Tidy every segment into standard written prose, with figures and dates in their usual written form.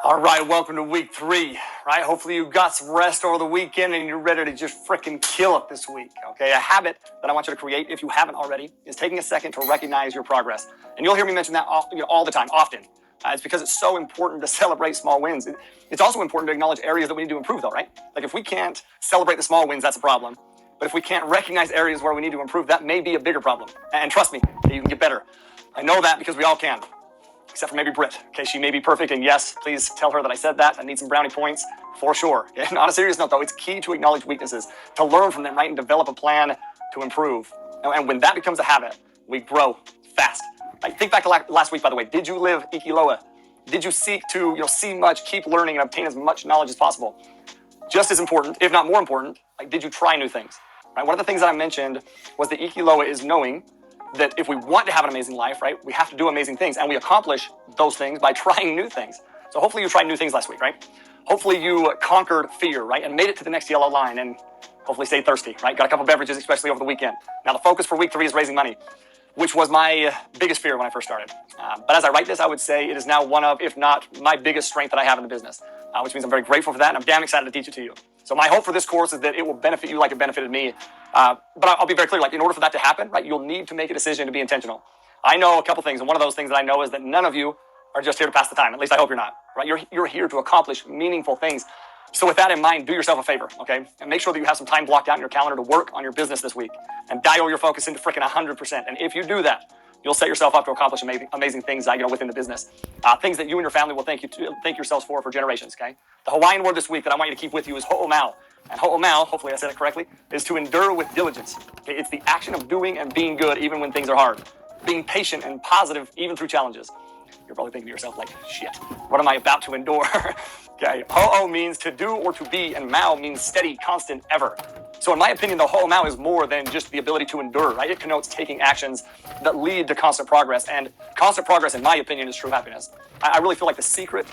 All right, welcome to week 3, right? Hopefully you got some rest over the weekend and you're ready to just freaking kill it this week, okay? A habit that I want you to create, if you haven't already, is taking a second to recognize your progress. And you'll hear me mention that all the time, often. It's because it's so important to celebrate small wins. It's also important to acknowledge areas that we need to improve, though, right? Like if we can't celebrate the small wins, that's a problem. But if we can't recognize areas where we need to improve, that may be a bigger problem. And trust me, you can get better. I know that because we all can. Except for maybe Britt. Okay, she may be perfect, and yes, please tell her that I said that. I need some brownie points for sure. And on a serious note, though, it's key to acknowledge weaknesses, to learn from them, right, and develop a plan to improve. And when that becomes a habit, we grow fast. Right? Think back to last week, by the way. Did you live Ikiloa? Did you seek to see much, keep learning, and obtain as much knowledge as possible? Just as important, if not more important, like did you try new things? Right? One of the things that I mentioned was that Ikiloa is knowing that if we want to have an amazing life, right, we have to do amazing things, and we accomplish those things by trying new things. So hopefully you tried new things last week, right? Hopefully you conquered fear, right, and made it to the next yellow line, and hopefully stayed thirsty, right? Got a couple beverages, especially over the weekend. Now the focus for week 3 is raising money, which was my biggest fear when I first started. But as I write this, I would say it is now one of, if not my biggest strength that I have in the business, which means I'm very grateful for that, and I'm damn excited to teach it to you. So my hope for this course is that it will benefit you like it benefited me. But I'll be very clear, like in order for that to happen, right, you'll need to make a decision to be intentional. I know a couple things, and one of those things that I know is that none of you are just here to pass the time. At least I hope you're not, right? You're here to accomplish meaningful things. So with that in mind, do yourself a favor, okay? And make sure that you have some time blocked out in your calendar to work on your business this week and dial your focus into freaking 100%. And if you do that, you'll set yourself up to accomplish amazing things, within the business. Things that you and your family will thank yourselves for generations, okay? The Hawaiian word this week that I want you to keep with you is ho'omau. And ho'omau, hopefully I said it correctly, is to endure with diligence. Okay? It's the action of doing and being good even when things are hard. Being patient and positive even through challenges. You're probably thinking to yourself like, shit, what am I about to endure? Okay, ho'o means to do or to be, and mau means steady, constant, ever. So in my opinion, the ho'omau is more than just the ability to endure, right? It connotes taking actions that lead to constant progress, and constant progress, in my opinion, is true happiness. I really feel like the secret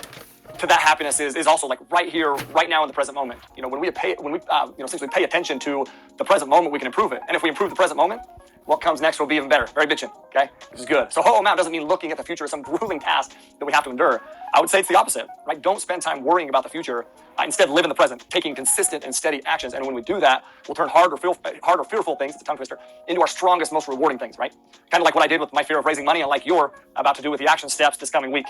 to that happiness is also like right here, right now in the present moment. Since we pay attention to the present moment, we can improve it. And if we improve the present moment, what comes next will be even better. Very bitchin', okay? Which is good. So ho'omau doesn't mean looking at the future as some grueling task that we have to endure. I would say it's the opposite, right? Don't spend time worrying about the future. Instead, live in the present, taking consistent and steady actions. And when we do that, we'll turn hard or fearful things, it's a tongue twister, into our strongest, most rewarding things, right? Kind of like what I did with my fear of raising money, and like you're about to do with the action steps this coming week.